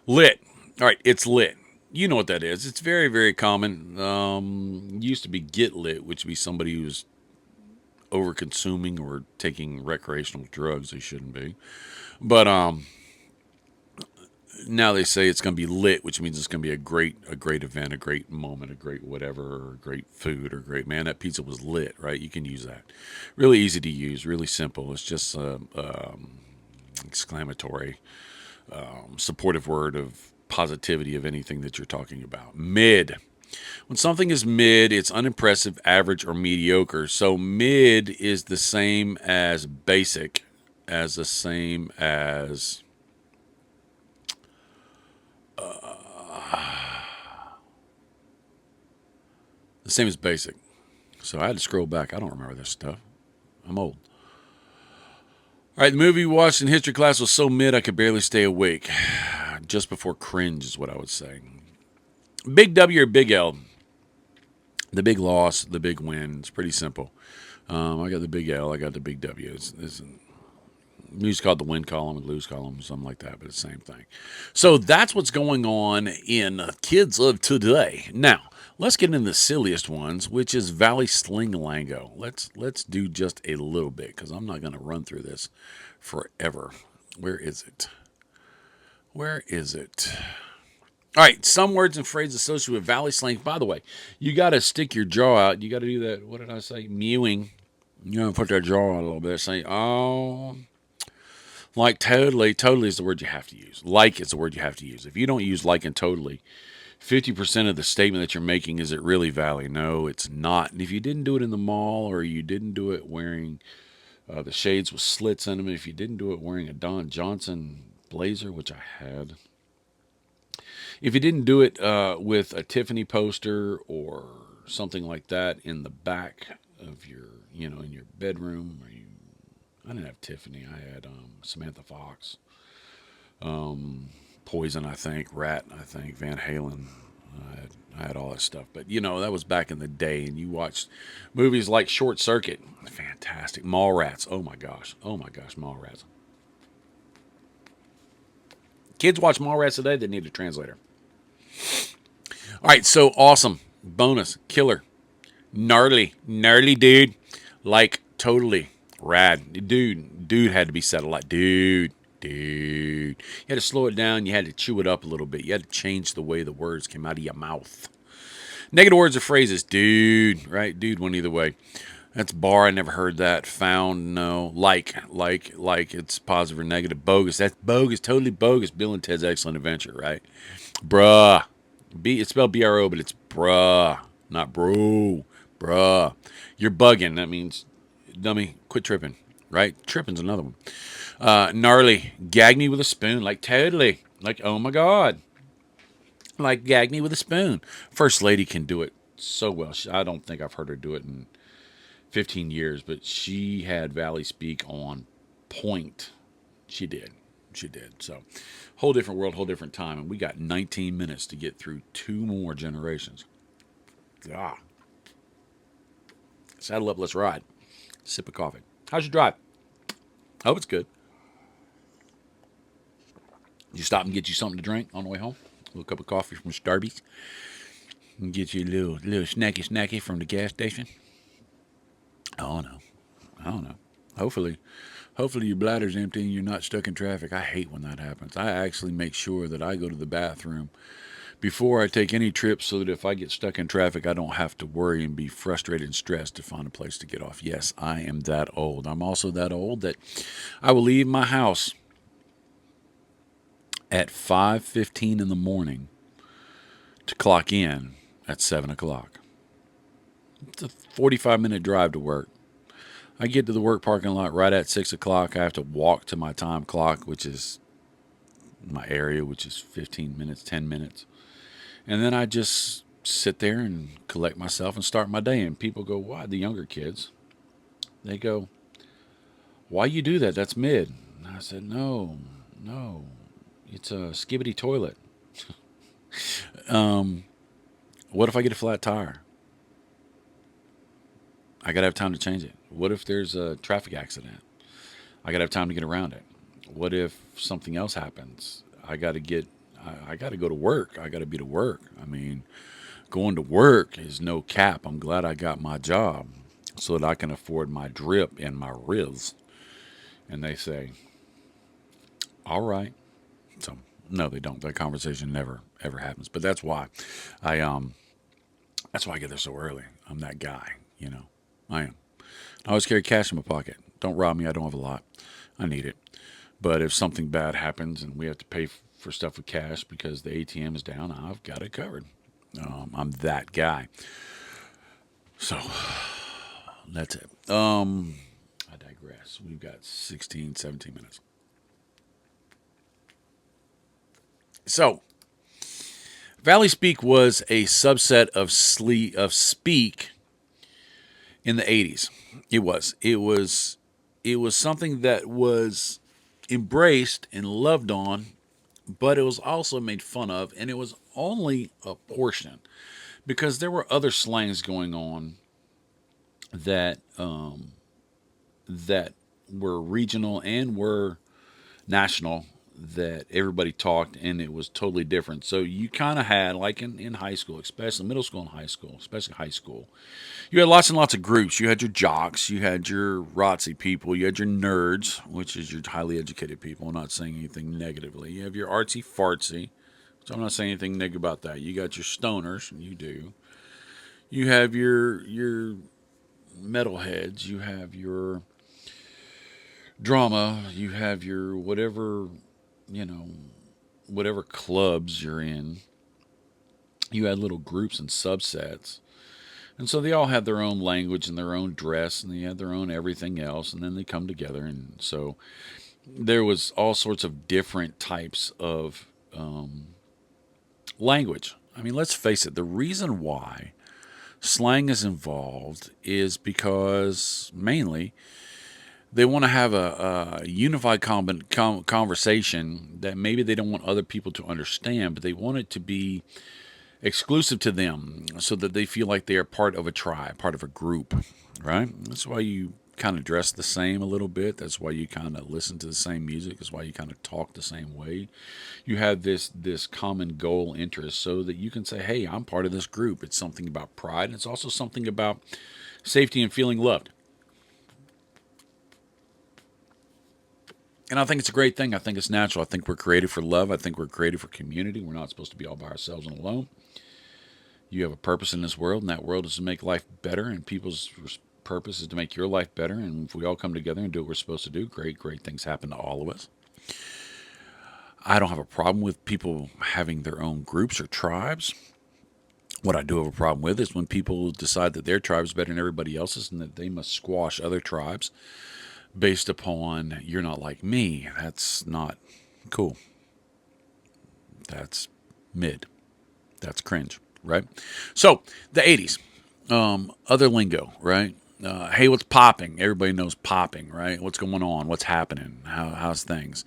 Lit. All right, it's lit. You know what that is. It's very, very common. Used to be get lit, which would be somebody who's over consuming or taking recreational drugs they shouldn't be. But now they say it's going to be lit, which means it's going to be a great event, a great moment, a great whatever, or great food, or great, man, that pizza was lit, right? You can use that. Really easy to use, really simple. It's just exclamatory, supportive word of positivity of anything that you're talking about. Mid. When something is mid, it's unimpressive, average, or mediocre. So mid is the same as basic, as the same as basic. So I had to scroll back. I don't remember this stuff. I'm old. All right, the movie we watched in history class was so mid I could barely stay awake. Just before cringe is what I would say. Big W or big L? The big loss, the big win. It's pretty simple. I got the big L. I got the big W. It's used to call it the win column and lose column, something like that, but it's the same thing. So that's what's going on in kids of today. Now, let's get into the silliest ones, which is Valley Sling Lingo. Let's do just a little bit, because I'm not going to run through this forever. Where is it? All right, some words and phrases associated with Valley Slang. By the way, you got to stick your jaw out. You got to do that, what did I say? Mewing. You got to put that jaw out a little bit. Say, oh... Like totally is the word you have to use. Like is the word you have to use. If you don't use like and totally, 50% of the statement that you're making is it really Valley? No, it's not. And if you didn't do it in the mall, or you didn't do it wearing the shades with slits in them, if you didn't do it wearing a Don Johnson blazer, which I had, if you didn't do it with a Tiffany poster or something like that in the back of your, in your bedroom, or I didn't have Tiffany. I had Samantha Fox, Poison, I think, Rat, I think, Van Halen. I had all that stuff. But, that was back in the day, and you watched movies like Short Circuit. Fantastic. Mallrats. Oh, my gosh. Oh, my gosh, Mallrats. Kids watch Mallrats today, they need a translator. All right, so awesome. Bonus. Killer. Gnarly. Gnarly, dude. Like, totally. Rad. Dude had to be said a lot. Dude. You had to slow it down. You had to chew it up a little bit. You had to change the way the words came out of your mouth. Negative words or phrases. Dude. Right? Dude went either way. That's bar. I never heard that. Found. No. Like. It's positive or negative. Bogus. That's bogus. Totally bogus. Bill and Ted's Excellent Adventure, right? Bruh. It's spelled B-R-O, but it's bruh. Not bro. Bruh. You're bugging. That means, dummy, quit tripping. Right? Tripping's another one. Gnarly. Gag me with a spoon. Like, totally. Like, oh my God. Like, gag me with a spoon. First Lady can do it so well. I don't think I've heard her do it in 15 years, but she had Valley Speak on point. She did. So, whole different world, whole different time. And we got 19 minutes to get through 2 more generations. Ah. Saddle up, let's ride. Sip of coffee. How's your drive? Hope it's good. Did you stop and get you something to drink on the way home? A little cup of coffee from Starbucks. And get you a little snacky from the gas station. Oh no. I don't know. Hopefully your bladder's empty and you're not stuck in traffic. I hate when that happens. I actually make sure that I go to the bathroom before I take any trips so that if I get stuck in traffic, I don't have to worry and be frustrated and stressed to find a place to get off. Yes, I am that old. I'm also that old that I will leave my house at 5:15 in the morning to clock in at 7 o'clock. It's a 45-minute drive to work. I get to the work parking lot right at 6 o'clock. I have to walk to my time clock, which is my area, which is 15 minutes, 10 minutes. And then I just sit there and collect myself and start my day. And people go, why? The younger kids, they go, why you do that? That's mid. And I said, no, it's a skibbity toilet. What if I get a flat tire? I got to have time to change it. What if there's a traffic accident? I got to have time to get around it. What if something else happens? I got to go to work. I got to be to work. I mean, going to work is no cap. I'm glad I got my job so that I can afford my drip and my Riz. And they say, all right. So, no, they don't. That conversation never, ever happens. But that's why I, that's why I get there so early. I'm that guy. I am. I always carry cash in my pocket. Don't rob me. I don't have a lot. I need it. But if something bad happens and we have to pay for stuff with cash because the ATM is down, I've got it covered. I'm that guy. So that's it. I digress. We've got 16, 17 minutes. So Valley Speak was a subset of Speak in the 80s. It was something that was embraced and loved on, but it was also made fun of, and it was only a portion because there were other slangs going on that that were regional and were national that everybody talked, and it was totally different. So you kind of had, like in high school, especially middle school and high school, especially high school, you had lots and lots of groups. You had your jocks, you had your ROTC people, you had your nerds, which is your highly educated people. I'm not saying anything negatively. You have your artsy fartsy, which I'm not saying anything negative about that. You got your stoners, you do. You have your metalheads, you have your drama, you have your you know, whatever clubs you're in. You had little groups and subsets. And so they all had their own language and their own dress and they had their own everything else. And then they come together. And so there was all sorts of different types of language. I mean, let's face it, the reason why slang is involved is because mainly They want to have a unified conversation that maybe they don't want other people to understand, but they want it to be exclusive to them so that they feel like they are part of a tribe, part of a group, right? That's why you kind of dress the same a little bit. That's why you kind of listen to the same music. That's why you kind of talk the same way. You have this common goal interest so that you can say, hey, I'm part of this group. It's something about pride, and it's also something about safety and feeling loved. And I think it's a great thing. I think it's natural. I think we're created for love. I think we're created for community. We're not supposed to be all by ourselves and alone. You have a purpose in this world, and that world is to make life better, and people's purpose is to make your life better. And if we all come together and do what we're supposed to do, great things happen to all of us. I don't have a problem with people having their own groups or tribes. What I do have a problem with is when people decide that their tribe is better than everybody else's and that they must squash other tribes based upon you're not like me. That's not cool. That's mid. That's cringe, right? So the 80s, other lingo, right? Hey, what's popping? Everybody knows popping, right? What's going on? What's happening? How's things?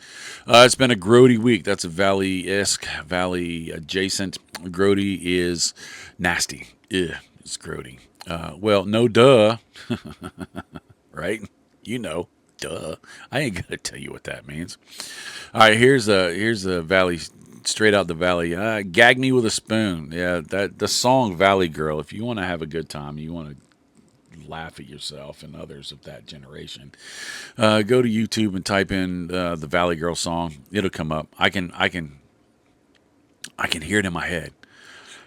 It's been a grody week. That's a valley-esque, valley adjacent. Grody is nasty. Ugh, it's grody. Well, no duh, right? You know, duh. I ain't gonna tell you what that means. All right, here's a valley straight out the valley. Gag me with a spoon. Yeah, that the song Valley Girl. If you want to have a good time, you want to laugh at yourself and others of that generation. Go to YouTube and type in the Valley Girl song. It'll come up. I can hear it in my head.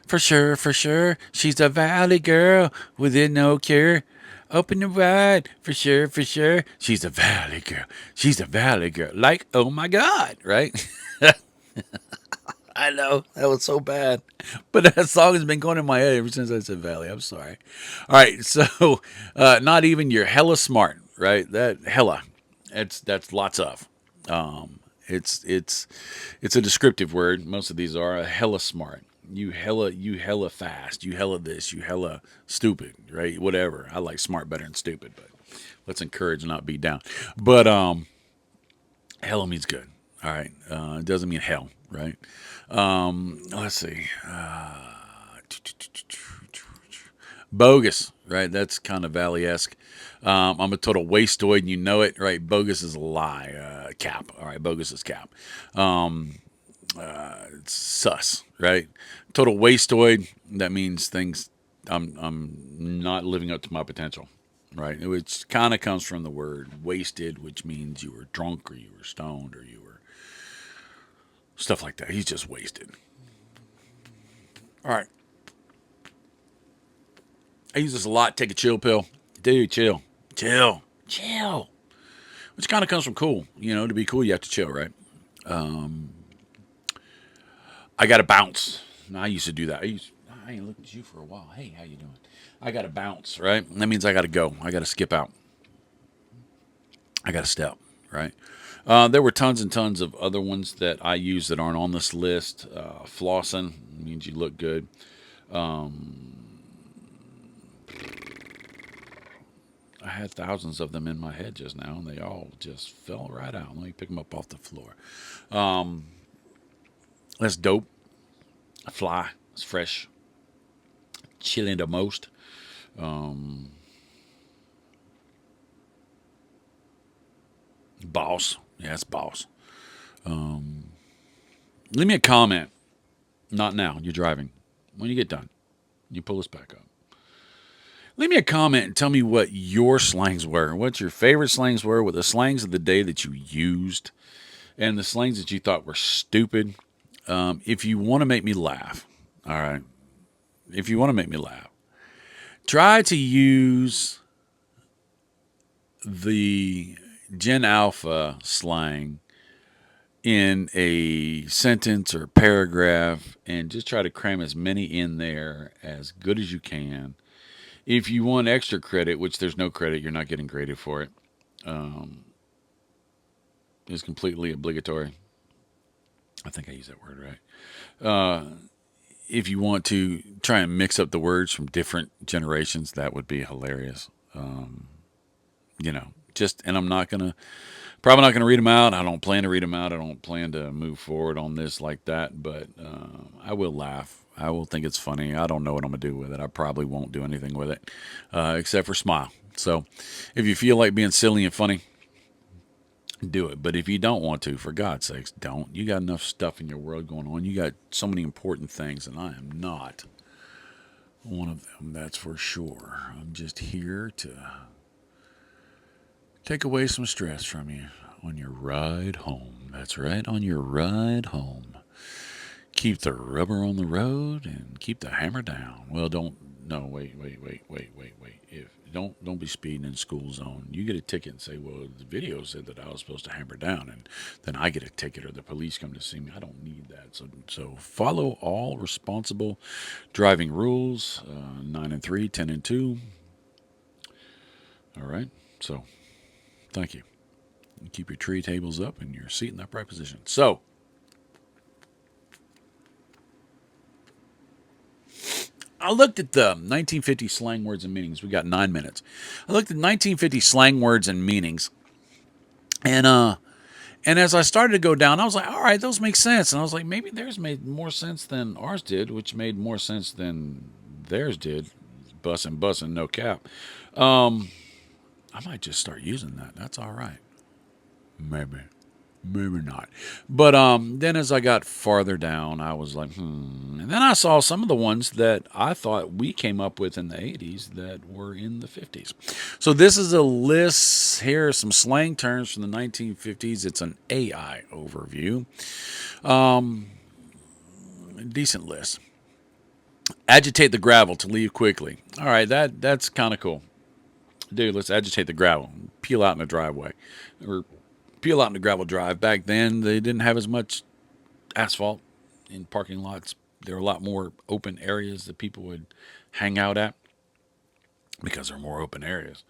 For sure, she's a Valley Girl within no cure. Open the wide, for sure. She's a Valley Girl. She's a Valley Girl. Like, oh my God, right? I know that was so bad, but that song has been going in my head ever since I said Valley. I'm sorry. All right, so not even you're hella smart, right? That hella, that's lots of. It's a descriptive word. Most of these are hella smart. You hella fast. You hella this. You hella stupid, right? Whatever. I like smart better than stupid, but let's encourage, not beat down. But hella means good. All right. It doesn't mean hell, right? Let's see. Bogus, right? That's kind of Valley-esque. I'm a total wasteoid, and you know it, right? Bogus is a lie. Cap. All right, bogus is cap. It's sus, right? Total wasteoid. That means things. I'm not living up to my potential, right? Which kind of comes from the word wasted, which means you were drunk or you were stoned or you were stuff like that. He's just wasted. All right. I use this a lot. Take a chill pill. Dude, chill. Chill. Chill. Which kind of comes from cool. You know, to be cool, you have to chill, right? I got to bounce. I used to do that. I ain't looked at you for a while. Hey, how you doing? I got to bounce, right? That means I got to go. I got to skip out. I got to step, right? There were tons and tons of other ones that I use that aren't on this list. Flossing means you look good. I had thousands of them in my head just now, and they all just fell right out. Let me pick them up off the floor. That's dope. Fly. It's fresh. Chilling the most. Boss. Yeah, it's boss. Leave me a comment. Not now. You're driving. When you get done, you pull this back up. Leave me a comment and tell me what your slangs were. What your favorite slangs were. What the slangs of the day that you used. And the slangs that you thought were stupid. If you want to make me laugh. All right. If you want to make me laugh. Try to use the Gen Alpha slang in a sentence or paragraph and just try to cram as many in there as good as you can. If you want extra credit, which there's no credit, you're not getting graded for it, is completely obligatory. I think I use that word right. If you want to try and mix up the words from different generations, that would be hilarious. You know, And I'm not gonna probably not gonna read them out. I don't plan to read them out. I don't plan to move forward on this like that. But I will laugh. I will think it's funny. I don't know what I'm gonna do with it. I probably won't do anything with it except for smile. So if you feel like being silly and funny, do it. But if you don't want to, for God's sakes, don't. You got enough stuff in your world going on. You got so many important things, and I am not one of them, that's for sure. I'm just here to take away some stress from you on your ride home. That's right, on your ride home. Keep the rubber on the road and keep the hammer down. Well, don't. No, wait. If don't be speeding in school zone. You get a ticket and say, "Well, the video said that I was supposed to hammer down," and then I get a ticket or the police come to see me. I don't need that. So follow all responsible driving rules. 9 and 3, 10 and 2. All right. So thank you. Keep your tree tables up and your seat in the upright position. So I looked at the 1950 slang words and meanings. We got 9 minutes. I looked at 1950 slang words and meanings, and as I started to go down, I was like, all right, those make sense. And I was like, maybe theirs made more sense than ours did, which made more sense than theirs did. Bussin', no cap. I might just start using that. That's all right. Maybe. Maybe not. But then as I got farther down, I was like, And then I saw some of the ones that I thought we came up with in the 80s that were in the 50s. So this is a list. Here are some slang terms from the 1950s. It's an AI overview. Decent list. Agitate the gravel to leave quickly. All right, that's kind of cool. Dude, let's agitate the gravel. Peel out in the driveway. Or peel out in the gravel drive. Back then, they didn't have as much asphalt in parking lots. There were a lot more open areas that people would hang out at because there are more open areas.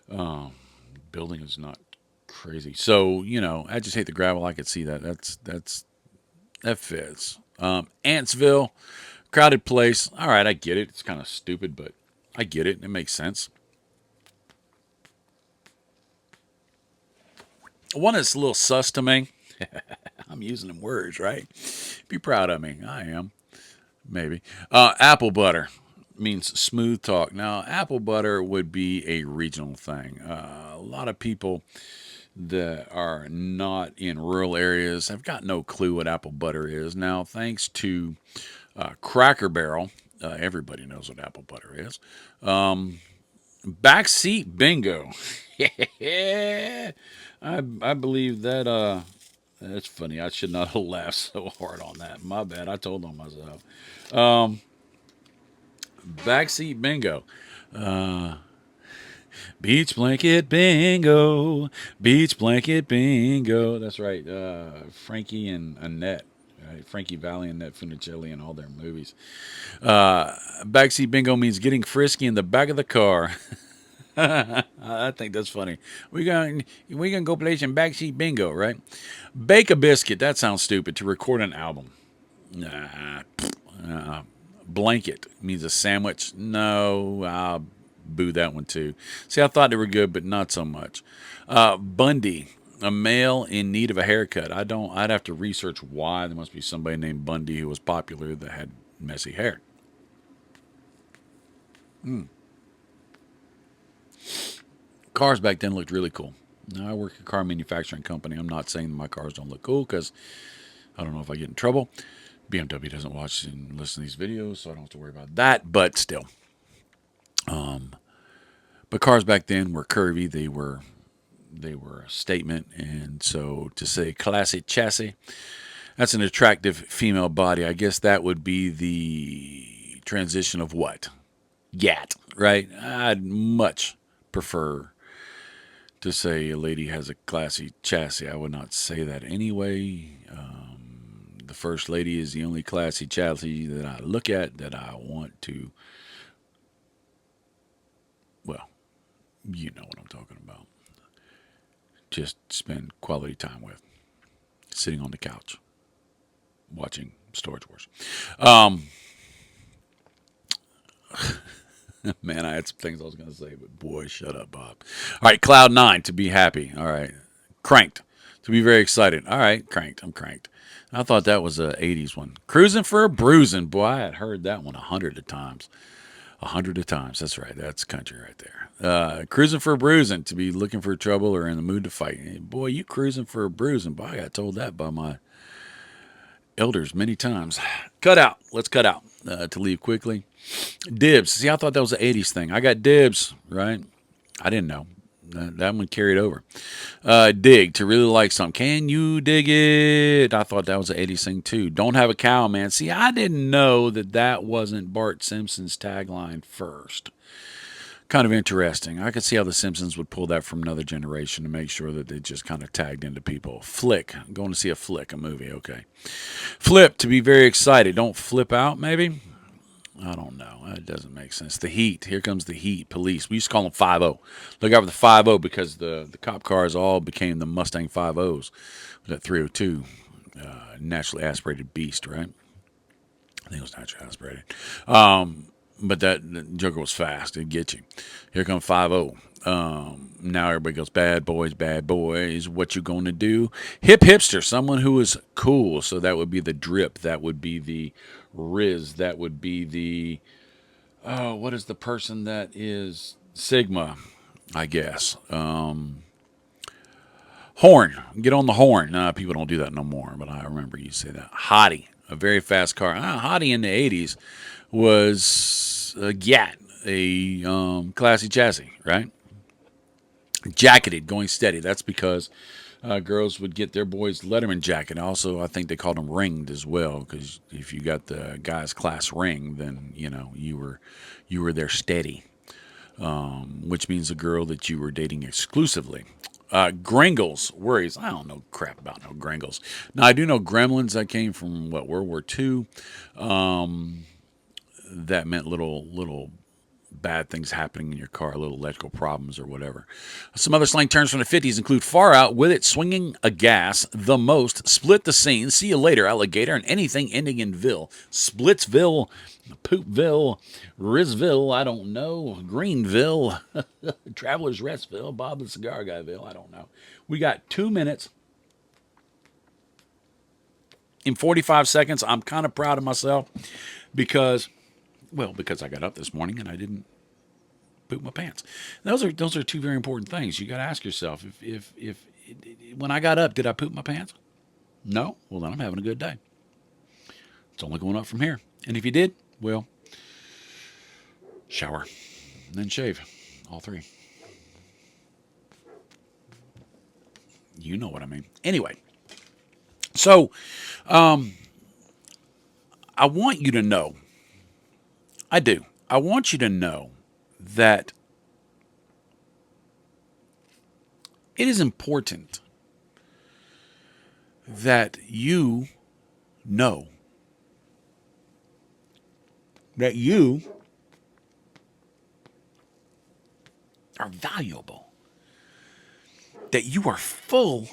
Building is not crazy. So, agitate the gravel. I could see that. That fits. Antsville, crowded place. All right, I get it. It's kind of stupid, but I get it. It makes sense. One that's a little sus to me. I'm using them words, right? Be proud of me. I am. Maybe. Apple butter means smooth talk. Now, apple butter would be a regional thing. A lot of people that are not in rural areas have got no clue what apple butter is. Now, thanks to Cracker Barrel, everybody knows what apple butter is. Backseat bingo. Yeah, I believe that. That's funny. I should not have laughed so hard on that. My bad. I told on myself. Backseat bingo. Beach blanket bingo. Beach blanket bingo. That's right. Frankie and Annette. Right? Frankie Valli and Annette Funicelli in all their movies. Backseat bingo means getting frisky in the back of the car. I think that's funny. We gonna go play some backseat bingo, right? Bake a biscuit. That sounds stupid. To record an album. Nah. Blanket means a sandwich. No, I'll boo that one too. See, I thought they were good, but not so much. Bundy, a male in need of a haircut. I'd have to research why. There must be somebody named Bundy who was popular that had messy hair. Cars back then looked really cool. Now I work at a car manufacturing company. I'm not saying my cars don't look cool because I don't know if I get in trouble. BMW doesn't watch and listen to these videos, so I don't have to worry about that. But still, but cars back then were curvy. They were a statement, and so to say classy chassis, that's an attractive female body. I guess that would be the transition of what? Gat, right? I'd much prefer to say a lady has a classy chassis. I would not say that anyway. The first lady is the only classy chassis that I look at that I want to, well, you know what I'm talking about. Just spend quality time with, sitting on the couch, watching Storage Wars. Um, Man, I had some things I was going to say, but boy, shut up, Bob. All right, Cloud 9, to be happy. All right. Cranked, to be very excited. All right, cranked. I'm cranked. I thought that was a 80s one. Cruising for a bruising. Boy, I had heard that one 100 of times. 100 of times. That's right. That's country right there. Cruising for a bruising, to be looking for trouble or in the mood to fight. Hey, boy, you cruising for a bruising. Boy, I got told that by my elders many times. Cut out. Let's cut out to leave quickly. Dibs. See, I thought that was an 80s thing. I got dibs, right? I didn't know. That one carried over. Dig, to really like something. Can you dig it? I thought that was an 80s thing too. Don't have a cow, man. See, I didn't know that wasn't Bart Simpson's tagline first. Kind of interesting. I could see how the Simpsons would pull that from another generation to make sure that they just kind of tagged into people. Flick. I'm going to see a flick, a movie. Okay. Flip, to be very excited. Don't flip out, maybe? I don't know. That doesn't make sense. The Heat. Here comes the Heat. Police. We used to call them 5-0. Look out for the 5-0 because the cop cars all became the Mustang 5-0s. That 302 naturally aspirated beast, right? I think it was naturally aspirated. But that Joker was fast. It'd get you. Here comes 5-0. Now everybody goes, bad boys. What you going to do? Hip hipster, someone who is cool. So that would be the drip. That would be the Riz. That would be the, what is the person that is Sigma, I guess. Horn. Get on the horn. People don't do that no more, but I remember you say that. Hottie. A very fast car. Hottie in the 80s was a Gat, a classy chassis, right? Jacketed, going steady. That's because girls would get their boys Letterman jacket. Also, I think they called them ringed as well, because if you got the guy's class ring, then you were their steady, which means a girl that you were dating exclusively. Gringles, worries. I don't know crap about no Gringles. Now I do know Gremlins. That came from World War II. That meant little bad things happening in your car, little electrical problems or whatever. Some other slang terms from the 50s include far out, with it, swinging a gas, the most, split the scene, see you later, alligator, and anything ending in Ville. Splitsville, Poopville, Rizville, I don't know, Greenville, Traveler's Restville, Bob the Cigar Guyville, I don't know. We got 2 minutes in 45 seconds. I'm kind of proud of myself because I got up this morning and I didn't poop my pants. Those are two very important things. You got to ask yourself, if when I got up, did I poop my pants? No? Well, then I'm having a good day. It's only going up from here. And if you did, well, shower, and then shave, all three. You know what I mean. Anyway, so I want you to know, I do. I want you to know that it is important that you know that you are valuable, that you are full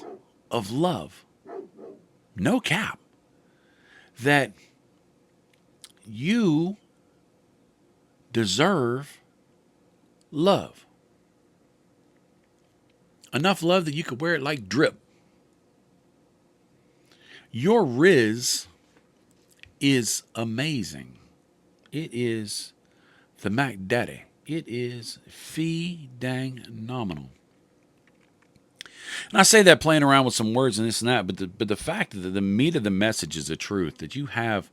of love, no cap, that you deserve love. Enough love that you could wear it like drip. Your Riz is amazing. It is the Mac Daddy. It is fee dang nominal. And I say that playing around with some words and this and that, but the fact that the meat of the message is the truth, that you have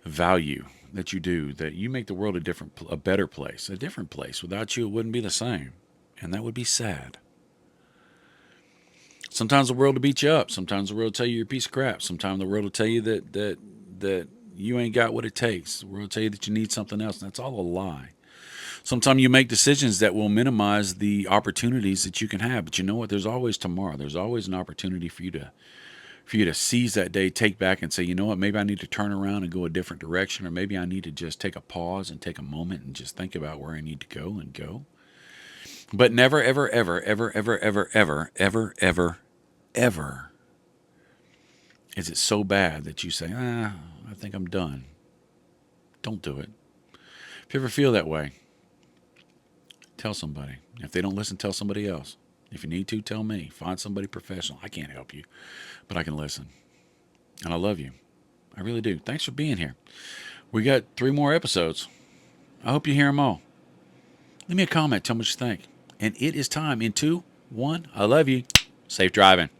value, that you do, that you make the world a better place, a different place. Without you, it wouldn't be the same. And that would be sad. Sometimes the world will beat you up. Sometimes the world will tell you you're a piece of crap. Sometimes the world will tell you that you ain't got what it takes. The world will tell you that you need something else. And that's all a lie. Sometimes you make decisions that will minimize the opportunities that you can have. But you know what? There's always tomorrow. There's always an opportunity for you to seize that day, take back and say, you know what, maybe I need to turn around and go a different direction, or maybe I need to just take a pause and take a moment and just think about where I need to go and go. But never, ever, ever, ever, ever, ever, ever, ever, ever, ever is it so bad that you say, I think I'm done. Don't do it. If you ever feel that way, tell somebody. If they don't listen, tell somebody else. If you need to, tell me. Find somebody professional. I can't help you, but I can listen. And I love you. I really do. Thanks for being here. We got 3 more episodes. I hope you hear them all. Leave me a comment. Tell me what you think. And it is time in 2, 1. I love you. Safe driving.